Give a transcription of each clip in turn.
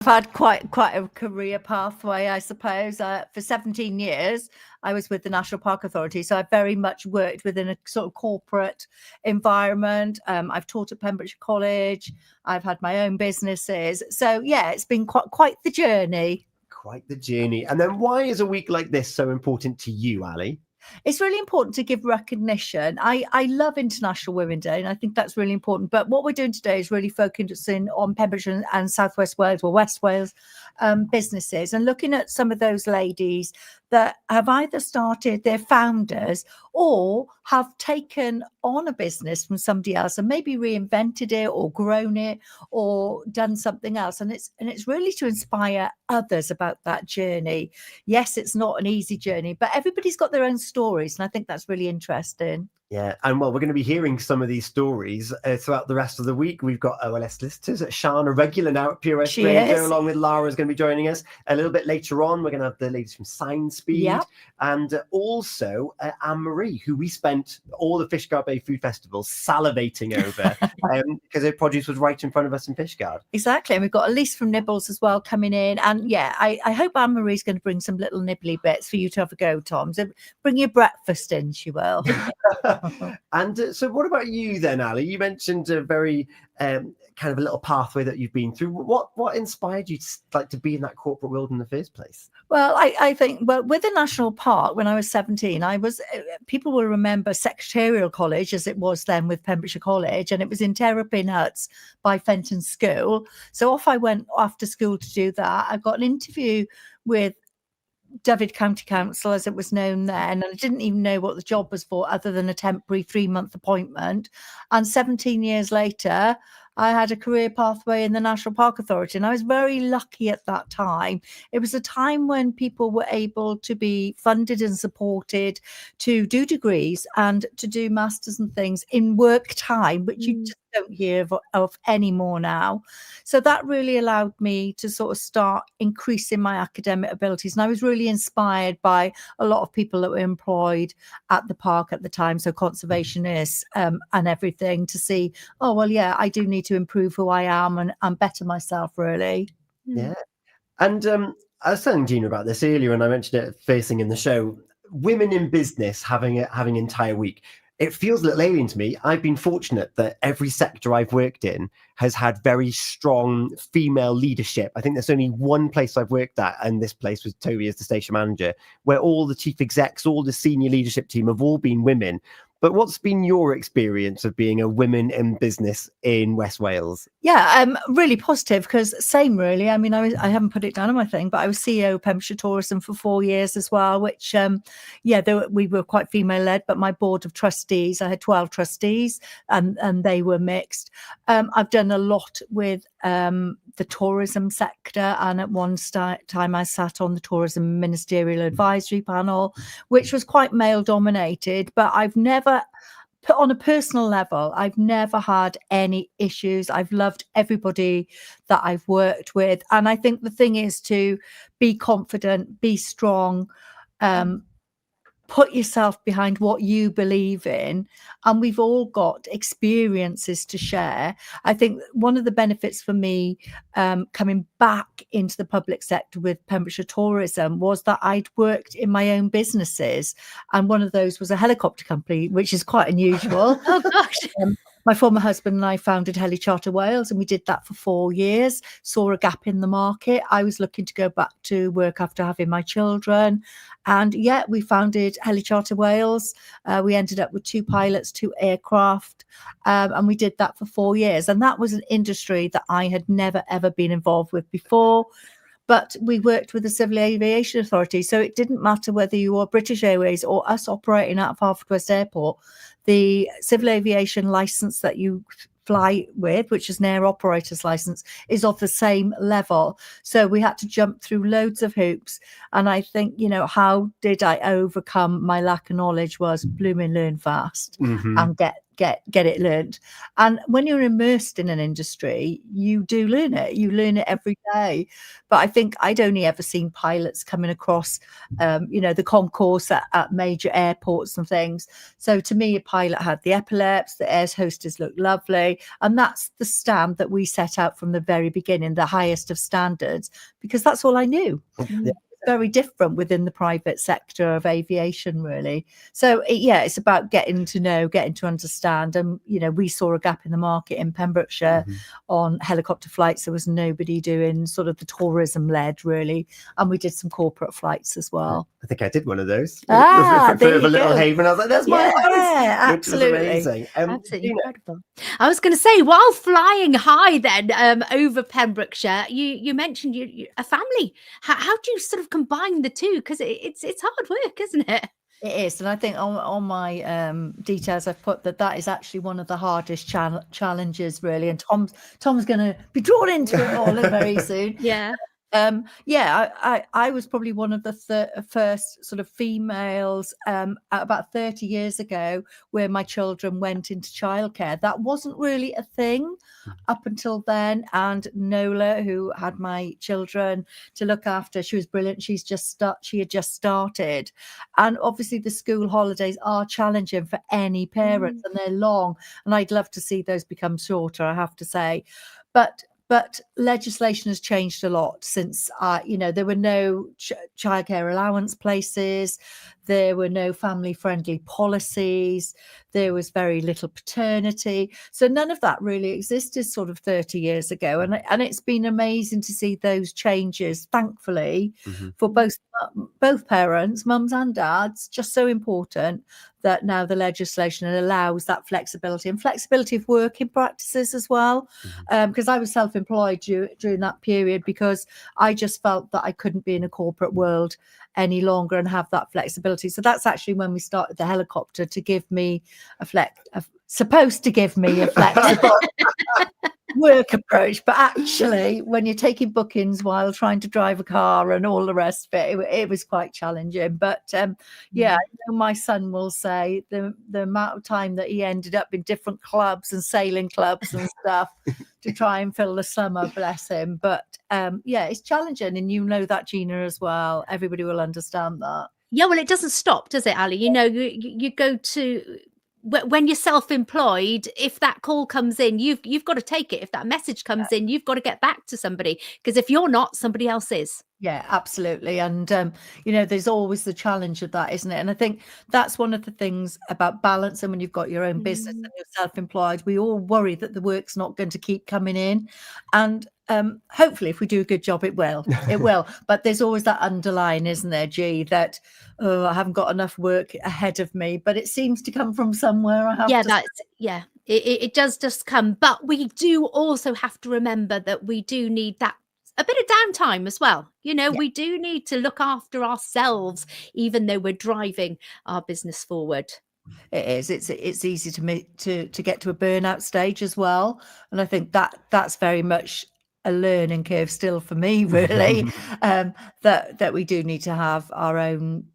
I've had quite a career pathway, I suppose. For 17 years, I was with the National Park Authority, so I very much worked within a sort of corporate environment. I've taught at Pembrokeshire College. I've had my own businesses. So, yeah, it's been quite the journey. Quite the journey. And then why is a week like this so important to you, Ali? It's really important to give recognition. I love International Women's Day, and I think that's really important. But what we're doing today is really focusing on Pembrokeshire and South West Wales, or West Wales businesses, and looking at some of those ladies that have either started, their founders, or have taken on a business from somebody else and maybe reinvented it or grown it or done something else. And it's really to inspire others about that journey. Yes, it's not an easy journey, but everybody's got their own stories, and I think that's really interesting. Yeah, and well, we're going to be hearing some of these stories throughout the rest of the week. We've got OLS solicitors, Sean, a regular now at Pure West Radio, along with Lara is going to be joining us. A little bit later on, we're going to have the ladies from Sign Speed, and also Anne-Marie, who we spent all the Fishguard Bay Food Festival salivating over because their produce was right in front of us in Fishguard. Exactly, and we've got Elise from Nibbles as well coming in. And yeah, I hope Anne-Marie's going to bring some little nibbly bits for you to have a go, Tom. So bring your breakfast in, she will. And so what about you then, Ali? You mentioned a very kind of a little pathway that you've been through. What inspired you to be in that corporate world in the first place? Well, I think, with the National Park, when I was 17, people will remember Secretarial College, as it was then with Pembrokeshire College, and it was in Terrapin Huts by Fenton School. So off I went after school to do that. I got an interview with Dyfed County Council, as it was known then, and I didn't even know what the job was for other than a temporary 3-month appointment. And 17 years later, I had a career pathway in the National Park Authority, and I was very lucky at that time. It was a time when people were able to be funded and supported to do degrees and to do masters and things in work time, which you just don't hear of anymore now. So that really allowed me to sort of start increasing my academic abilities. And I was really inspired by a lot of people that were employed at the park at the time, so conservationists and everything, to see, oh, well, yeah, I do need to improve who I am and better myself, really. Yeah. And I was telling Gina about this earlier, and I mentioned it first thing in the show. Women in business having an entire week. It feels a little alien to me. I've been fortunate that every sector I've worked in has had very strong female leadership. I think there's only one place I've worked at, and this place was Toby as the station manager, where all the chief execs, all the senior leadership team have all been women. But what's been your experience of being a woman in business in West Wales? Yeah, really positive, because same really. I mean, I haven't put it down on my thing, but I was CEO of Pembrokeshire Tourism for 4 years as well, which, we were quite female-led, but my board of trustees, I had 12 trustees, and they were mixed. I've done a lot with the tourism sector, and at one time I sat on the Tourism Ministerial Advisory Panel, which was quite male-dominated, but I've never... on a personal level, I've never had any issues. I've loved everybody that I've worked with. And I think the thing is to be confident, be strong, put yourself behind what you believe in. And we've all got experiences to share. I think one of the benefits for me coming back into the public sector with Pembrokeshire Tourism was that I'd worked in my own businesses. And one of those was a helicopter company, which is quite unusual. Oh, gosh. My former husband and I founded Heli Charter Wales, and we did that for 4 years, saw a gap in the market. I was looking to go back to work after having my children. And yeah, we founded Heli Charter Wales. We ended up with 2 pilots, 2 aircraft, and we did that for 4 years. And that was an industry that I had never, ever been involved with before. But we worked with the Civil Aviation Authority, so it didn't matter whether you were British Airways or us operating out of Haverfordwest Airport. The civil aviation licence that you fly with, which is an air operator's license, is of the same level. So we had to jump through loads of hoops. And I think, how did I overcome my lack of knowledge was blooming learn fast and get get it learnt. And when you're immersed in an industry, you do learn it. You learn it every day. But I think I'd only ever seen pilots coming across, the concourse at major airports and things. So to me, a pilot had the epaulets, the air hostess looked lovely. And that's the standard that we set out from the very beginning, the highest of standards, because that's all I knew. Yeah. Very different within the private sector of aviation, really. So it's about getting to know, getting to understand. And we saw a gap in the market in Pembrokeshire on helicopter flights. There was nobody doing sort of the tourism led, really, and we did some corporate flights as well. I think I did one of those there for you a little go. haven. I was like, "That's my house," absolutely, which was amazing. Absolutely Gina. incredible. I was going to say, while flying high, then over Pembrokeshire, you mentioned you a family. How do you sort of combine the two, because it's hard work, isn't it? It is, and I think on my details I've put that is actually one of the hardest challenges, really. And Tom's going to be drawn into it all very soon. I was probably one of the first sort of females about 30 years ago where my children went into childcare. That wasn't really a thing up until then. And Nola, who had my children to look after, she was brilliant. She had just started. And obviously the school holidays are challenging for any parents, and they're long. And I'd love to see those become shorter, I have to say. But legislation has changed a lot since, there were no childcare allowance places. There were no family-friendly policies. There was very little paternity. So none of that really existed sort of 30 years ago. And it's been amazing to see those changes, thankfully, for both parents, mums and dads, just so important that now the legislation allows that flexibility and flexibility of working practices as well. Because I was self-employed during that period, because I just felt that I couldn't be in a corporate world any longer and have that flexibility. So that's actually when we started the helicopter, to give me supposed to give me a flexible work approach. But actually, when you're taking bookings while trying to drive a car and all the rest of it was quite challenging. But I know my son will say the amount of time that he ended up in different clubs and sailing clubs and stuff to try and fill the summer, bless him. But it's challenging, and that, Gina, as well. Everybody will understand that. Yeah, well, it doesn't stop, does it, Ali? You go to, when you're self-employed, if that call comes in, you've got to take it. If that message comes in, you've got to get back to somebody, because if you're not, somebody else is. Yeah, absolutely. And, there's always the challenge of that, isn't it? And I think that's one of the things about balance. And when you've got your own business and you're self-employed, we all worry that the work's not going to keep coming in. And hopefully, if we do a good job, it will. It will. But there's always that underlying, isn't there, G, that, I haven't got enough work ahead of me. But it seems to come from somewhere. It does just come. But we do also have to remember that we do need that a bit of downtime as well. We do need to look after ourselves, even though we're driving our business forward. It is. It's easy to get to a burnout stage as well. And I think that's very much a learning curve still for me, really, that we do need to have our own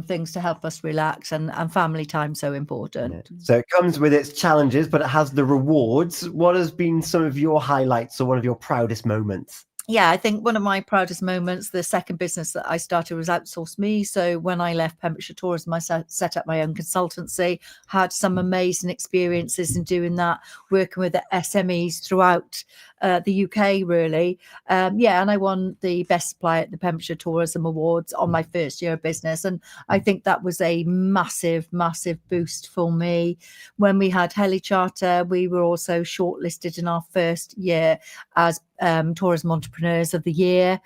things to help us relax, and family time so important. So it comes with its challenges, but it has the rewards. What has been some of your highlights or one of your proudest moments? Yeah, I think one of my proudest moments, the second business that I started was Outsource Me. So when I left Pembrokeshire Tourism, I set up my own consultancy, had some amazing experiences in doing that, working with the SMEs throughout the UK, really. And I won the best supplier at the Pembrokeshire Tourism Awards on my first year of business. And I think that was a massive, massive boost for me. When we had HeliCharter, we were also shortlisted in our first year as Tourism Entrepreneurs of the Year.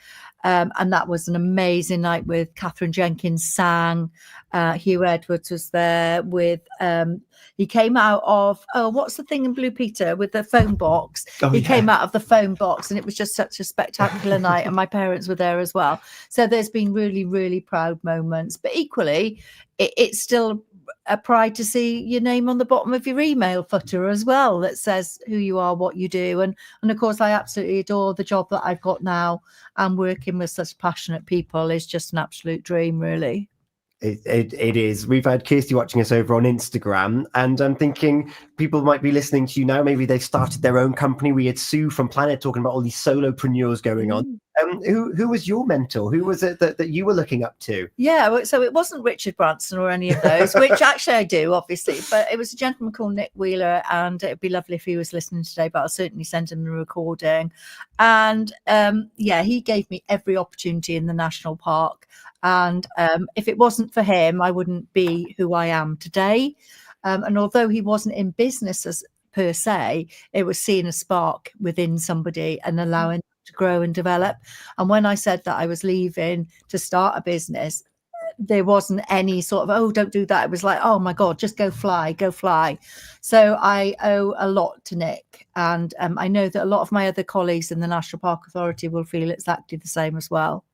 And that was an amazing night with Catherine Jenkins sang. Hugh Edwards was there with, he came out of, what's the thing in Blue Peter with the phone box? He came out of the phone box, and it was just such a spectacular night. And my parents were there as well. So there's been really, really proud moments. But equally, it's still a pride to see your name on the bottom of your email footer as well, that says who you are, what you do. And of course, I absolutely adore the job that I've got now, and working with such passionate people is just an absolute dream, really. It is. We've had Kirsty watching us over on Instagram, and I'm thinking people might be listening to you now. Maybe they've started their own company. We had Sue from Planet talking about all these solopreneurs going on. Who was your mentor? Who was it that you were looking up to? Yeah, so it wasn't Richard Branson or any of those, which actually I do, obviously, but it was a gentleman called Nick Wheeler, and it'd be lovely if he was listening today, but I'll certainly send him the recording. And he gave me every opportunity in the national park. And if it wasn't for him, I wouldn't be who I am today. And although he wasn't in business as per se, it was seeing a spark within somebody and allowing to grow and develop. And when I said that I was leaving to start a business, there wasn't any sort of, oh, don't do that. It was like, oh my God, just go fly. So I owe a lot to Nick. And I know that a lot of my other colleagues in the National Park Authority will feel exactly the same as well.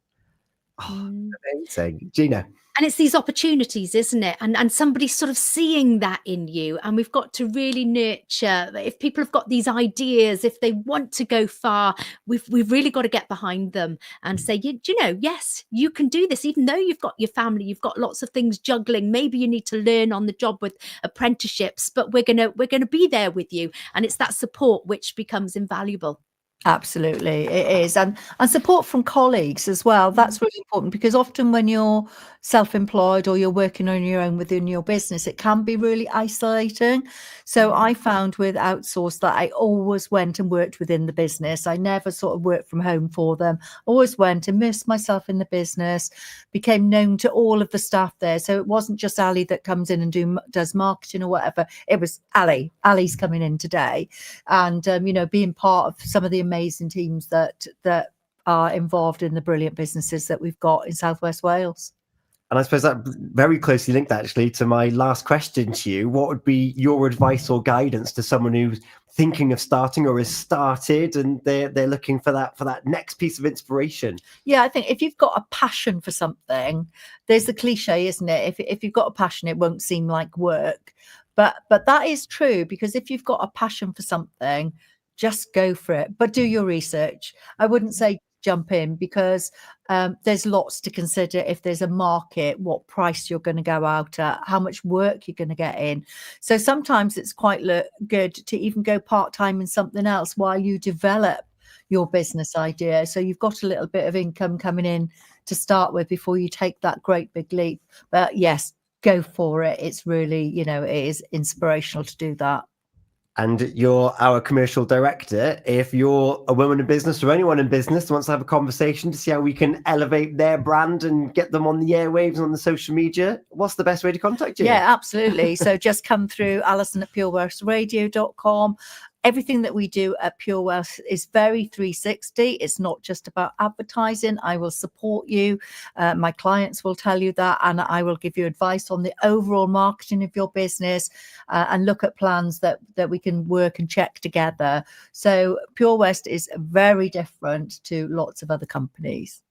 Oh, amazing. Gina. And it's these opportunities, isn't it? And somebody sort of seeing that in you. And we've got to really nurture. If people have got these ideas, if they want to go far, we've really got to get behind them and say, yes, you can do this. Even though you've got your family, you've got lots of things juggling. Maybe you need to learn on the job with apprenticeships, but we're gonna be there with you. And it's that support which becomes invaluable. Absolutely, it is. And support from colleagues as well. That's really important, because often when you're self-employed or you're working on your own within your business, it can be really isolating. So I found with outsource that I always went and worked within the business. I never sort of worked from home for them. Always went, immersed myself in the business, became known to all of the staff there. So it wasn't just Ali that comes in and does marketing or whatever. It was Ali. Ali's coming in today, and being part of some of the amazing teams that are involved in the brilliant businesses that we've got in Southwest Wales. And I suppose that very closely linked actually to my last question to you. What would be your advice or guidance to someone who's thinking of starting or has started and they're looking for that next piece of inspiration? Yeah, I think if you've got a passion for something, there's the cliche, isn't it? If you've got a passion, it won't seem like work. But that is true, because if you've got a passion for something, just go for it, but do your research. I wouldn't say jump in, because there's lots to consider. If there's a market, what price you're going to go out at, how much work you're going to get in. So sometimes it's quite good to even go part-time in something else while you develop your business idea. So you've got a little bit of income coming in to start with before you take that great big leap. But yes, go for it. It's really, it is inspirational to do that. And you're our commercial director. If you're a woman in business or anyone in business wants to have a conversation to see how we can elevate their brand and get them on the airwaves and on the social media, what's the best way to contact you? Yeah, absolutely. So just come through Alison at purewealthradio.com. Everything that we do at Pure Wealth is very 360. It's not just about advertising. I will support you. My clients will tell you that, and I will give you advice on the overall marketing of your business and look at plans that we can work and check together. So Pure West is very different to lots of other companies.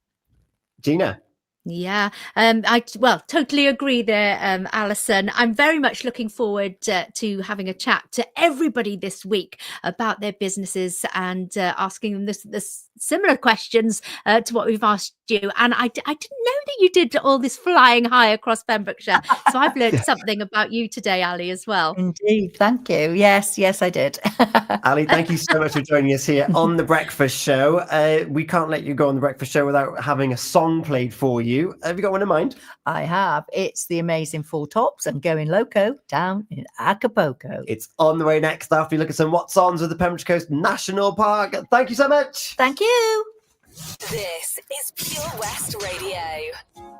Gina? Yeah, I totally agree there, Alison. I'm very much looking forward to having a chat to everybody this week about their businesses and asking them this similar questions to what we've asked you. And I didn't know that you did all this flying high across Pembrokeshire. So I've learned something about you today, Ali, as well. Indeed. Thank you. Yes, I did. Ali, thank you so much for joining us here on The Breakfast Show. We can't let you go on The Breakfast Show without having a song played for you. Have you got one in mind? I have. It's the amazing Four Tops and Going Loco down in Acapulco. It's on the way next after you look at some What's Ons with the Pembrokeshire Coast National Park. Thank you so much. Thank you. This is Pure West Radio.